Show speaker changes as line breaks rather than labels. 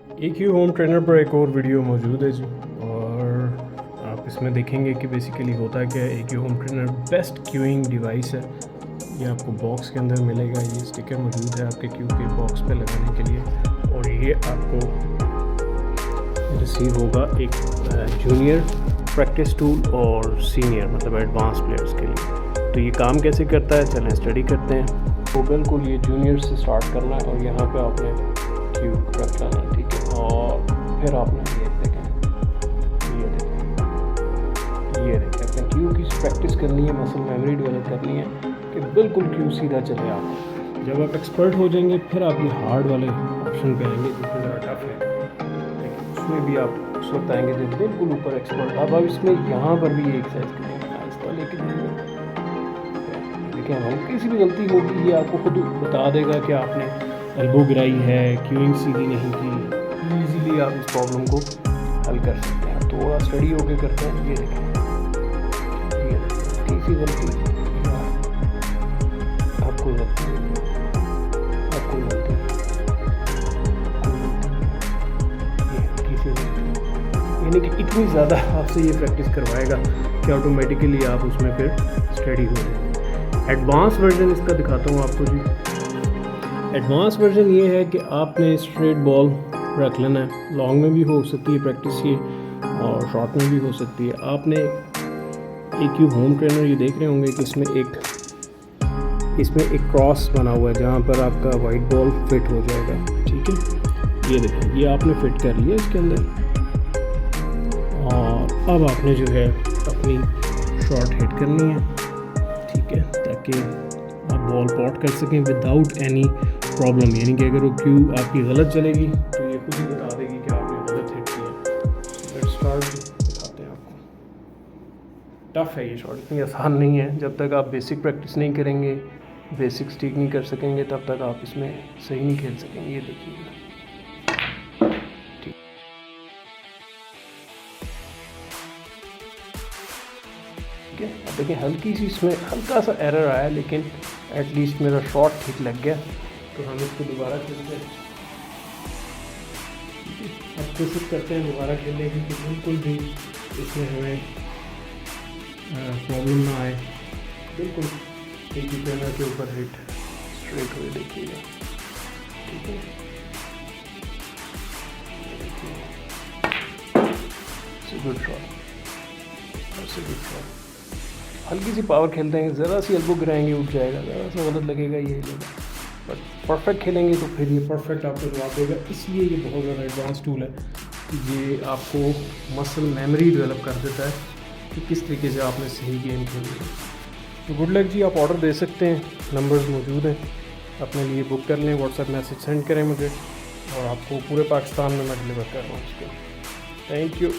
AQ home trainer पर एक और वीडियो मौजूद है जी, और आप इसमें देखेंगे कि बेसिकली होता क्या है। AQ home trainer best queuing device है। ये आपको बॉक्स के अंदर मिलेगा, ये स्टिकर मौजूद है आपके क्यू के बॉक्स पे लगाने के लिए, और ये आपको रिसीव होगा एक जूनियर प्रैक्टिस टूल और सीनियर मतलब एडवांस प्लेयर्स के लिए। तो ये काम कैसे करता है, चलें स्टडी करते हैं। तो बिल्कुल ये जूनियर से स्टार्ट करना है और यहाँ पे आपने क्यू रख लेना है, ठीक है। और फिर आपने ये देखें अपने क्यू की प्रैक्टिस करनी है, मसल मेमोरी डेवलप करनी है कि बिल्कुल क्यू सीधा चले आपको। जब आप एक्सपर्ट हो जाएंगे फिर आप ये हार्ड वाले ऑप्शन पे आएंगे जिसमें ज़रा टफ है, लेकिन उसमें भी आप उस वक्त आएंगे जब बिल्कुल ऊपर एक्सपर्ट। अब इसमें यहाँ पर भी एक एक्सरसाइज करेंगे आहिस्ता, लेकिन देखिए हल्की सी भी गलती होगी ये आपको खुद बता देगा कि आपने एल्बो गिराई है, क्यूइंग सीधी नहीं की। ईजीली आप इस प्रॉब्लम को हल कर सकते हैं। थोड़ा स्टडी होके करते हैं। ये देखें तीसरी गलती आपको यानी कि इतनी ज़्यादा आपसे ये प्रैक्टिस करवाएगा कि ऑटोमेटिकली आप उसमें फिर स्टडी हो जाएंगे। एडवांस वर्जन इसका दिखाता हूँ आपको जी। एडवांस वर्जन ये है कि आपने स्ट्रेट बॉल रख लेना है। लॉन्ग में भी हो सकती है प्रैक्टिस ये, और शॉर्ट में भी हो सकती है। आपने AQ होम ट्रेनर ये देख रहे होंगे कि इसमें एक क्रॉस बना हुआ है जहाँ पर आपका वाइट बॉल फिट हो जाएगा, ठीक है। ये देखें, ये आपने फिट कर लिया इसके अंदर, और अब आपने जो है अपनी शॉट हिट करनी है, ठीक है, ताकि आप बॉल पॉट कर सकें विदाउट एनी प्रॉब्लम। यानी कि अगर वो क्यू आपकी गलत चलेगी तो ये खुद ही बता देगी कि आपने गलत हिट किया। लेट्स स्टार्ट, दिखाते हैं आपको। टफ़ है ये शॉट, इतनी आसान नहीं है। जब तक आप बेसिक प्रैक्टिस नहीं करेंगे, बेसिक्स ठीक नहीं कर सकेंगे, तब तक आप इसमें सही नहीं खेल सकेंगे। ये देखिएगा, ठीक है। अब देखिए हल्की सी इसमें हल्का सा एरर आया, लेकिन एटलीस्ट मेरा शॉट ठीक लग गया। तो हम इसको दोबारा खेलते हैं। अब कोशिश करते हैं दोबारा खेलने की कि बिल्कुल भी इसमें हमें प्रॉब्लम ना आए। बिल्कुल एक ही ट्रेनर के ऊपर हिट स्ट्रेट हुए, देखिएगा, ठीक है। Good shot, good shot. हल्की सी पावर खेलते हैं, ज़रा सी एल्बो गिराएंगे उठ जाएगा, ज़रा सा गलत लगेगा ये हिलेगा। बट परफेक्ट खेलेंगे तो फिर ये परफेक्ट आपको जवाब देगा। इसलिए ये बहुत ज़्यादा एडवांस टूल है। ये आपको मसल मेमोरी डेवलप कर देता है कि किस तरीके से आपने सही गेम खेली है। तो गुड लक जी, आप ऑर्डर दे सकते हैं, नंबर्स मौजूद हैं, अपने लिए बुक कर लें, व्हाट्सएप मैसेज सेंड करें मुझे, और आपको पूरे पाकिस्तान में मैं डिलीवर कर रहा हूँ उसको। Thank you.